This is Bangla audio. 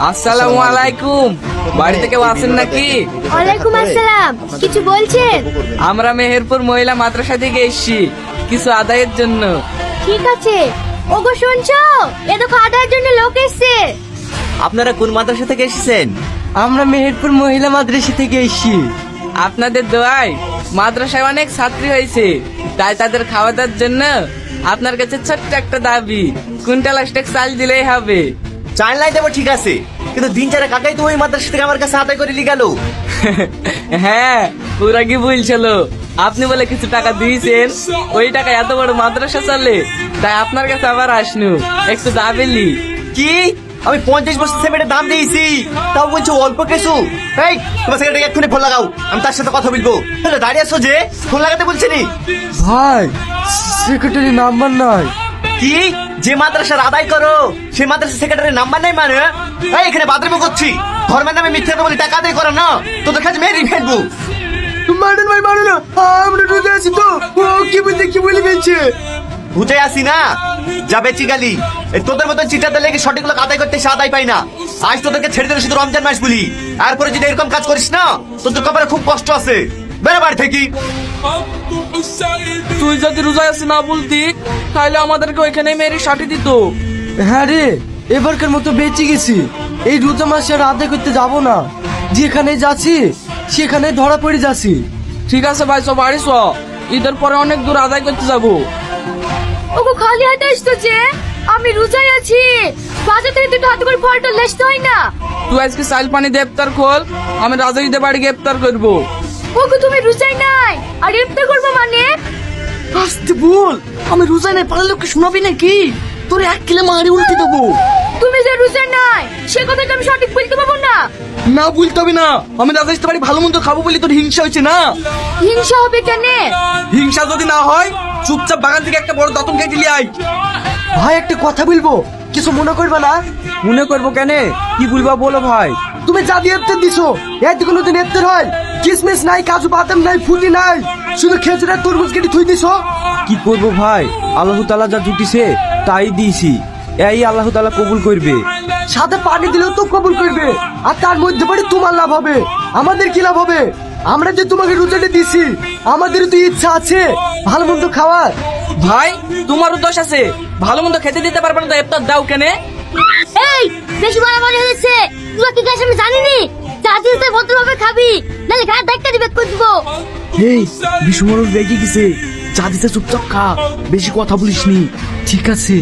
আসসালামু আলাইকুম। বাড়িতে কেউ আছেন নাকি? ওয়ালাইকুম আসসালাম। কিছু বলছেন? আমরা মেহেরপুর মহিলা মাদ্রাসা থেকে এসেছি কিছু আদায়ের জন্য। ঠিক আছে। ওগো শুনছো, এ দেখো আদায়ের জন্য লোক এসছে। আপনারা কোন মাদ্রাসা থেকে এসেছেন? আমরা মেহেরপুর মহিলা মাদ্রাসা থেকে এসেছি। আপনাদের দোয়ায় মাদ্রাসায় অনেক ছাত্রী হয়েছে, তাই তাদের খাওয়া দাওয়ার জন্য আপনার কাছে ছোট্ট একটা দাবি, কুইন্টাল অষ্টেক চাল দিলেই হবে। চাল নাই দেবো ঠিক আছে, কিন্তু দিন চারে কাকাই তো ওই মাদ্রাসা থেকে আমার কাছে আদায় করে নিয়ে গেল। হ্যাঁ, ওরা কি বলছিল, আপনি বলে কিছু টাকা দিয়েছেন, ওই টাকা এত বড় মাদ্রাসা চলে, তাই আপনার কাছে আবার আসনু একটু দাবিলি। কি আমি 50 বছর সেমেন্টের দাম দিয়েছি, তাও বলছো অল্প কিছু? এই তোমার সেক্রেটারি এক্ষুনি ফোন লাগাও, আমি তার সাথে কথা বলবো। তাহলে দাঁড়িয়ে আছো যে, ফোন লাগাতে বলছি নি? ভাই, সেক্রেটারি নাম্বার নাই। কি যে মাদ্রাসার আদায় করো সেই মাদ্রাসা সেক্রেটারির নাম্বার নাই মানে? এই এখানে বাদরামো করছি, ধর্মের নামে মিথ্যা কথা বলি টাকা আদায় করো না, তোদের কাছে মেরে ফেলবো। মারেন ভাই, মারেন না, আমরা রোজে আছি তো। ও কি বলতে কি বলে ফেলছে। বুঝে আসি না, যা বেচি গালি। এই তোদের মতন চিটাতে লেগে সঠিক লোক আদায় করতে সে আদায় পাই না। আজ তোদেরকে ছেড়ে দিলে শুধু রমজান মাস বলি, এরপরে যদি এরকম কাজ করিস না, তোদের কপালে খুব কষ্ট আছে। বেড়া বাড়ি থেকে। তুই যদি রোজা আছিস না বলতি, তাহলে আমাদেরকে ওইখানে মেরে সাটি দিত। হ্যাঁ রে, এবারকার মতো বেঁচে গেছি। এই রোজা মাসে আর আদায় করতে যাব না। যেখানে যাচ্ছি সেখানে ধরা পড়ে যাচ্ছি। ঠিক আছে ভাই, সব বাড়ি চ, ঈদের পরে অনেক দূর আদায় করতে যাবো। ওগো খালি হাতে আসতো যে, আমি রোজায় আছি। বাজার থেকে দুটো হাতে করে ফলটা লেসতে হয় না? তুই আজকে চাইল পানি দিয়ে ইফতার খোল, আমি রাজাইদের বাড়িকে ইফতার করবো। ওগো তুমি রোজায় নাই আর ইফতার করবো মানে? আসতে বল, আমি রোজা নাই, পাড়ার লোককে শোনাবি নাকি? তোর 1 কিলো মারি উল্টে দেবো। তুমি যে রোজায় নাই সে কথা কি আমি সঠিক বলতে পারবো না? না বলতে হবে না, আমি রাজাইতে বাড়ি ভালো মন্দ খাবো বলি তোর হিংসা হয়েছে না? হিংসা হবে কেন? হিংসা যদি না হয় চুপচাপ বাগান থেকে একটা বড় দাতন কেটে নিয়ে আয়। ভাই একটা কথা বলবো, কিছু মনে করবে না? মনে করবো কেন, কি বলবা বলো ভাই। তুমি যা দিয়ে ইফতার দিছো, এতে কোনোদিন ইফতার হয়? কিসমিস নাই, কাজু বাদাম নাই, ফুটি নাই, শুধু খেজুরের তরমুজ কেটে থুই দিছো। কি করব ভাই, আল্লাহ তাআলা যা জুটিছে তাই দিয়েছি, এই আল্লাহ তাআলা কবুল করবে। সাথে পানি দিলেও তো কবুল করবে, আর তার মধ্যে পড়ে তোমার লাভ হবে, আমাদের কি লাভ হবে? আমরা যে তোমাকে রোজাটা দিছি, আমাদেরও তো ইচ্ছা আছে ভালো মন্দ খাওয়ার। ভাই তোমারও দোষ আছে, ভালো মন্দ খেতে দিতে পারবে না তো ইফতার দাও কেন? এই বেশি মারামারি হয়েছে, তুই কি কাছে আমি জানিনি। চাচিস তুই ভদ্রভাবে খাবি, নালে গায়ে ধাক্কা দিবে করবো। এই বিষ্ণু রেগে গেছে, যা দিছে চুপচাপ খা, বেশি কথা বলিস নি। ঠিক আছে।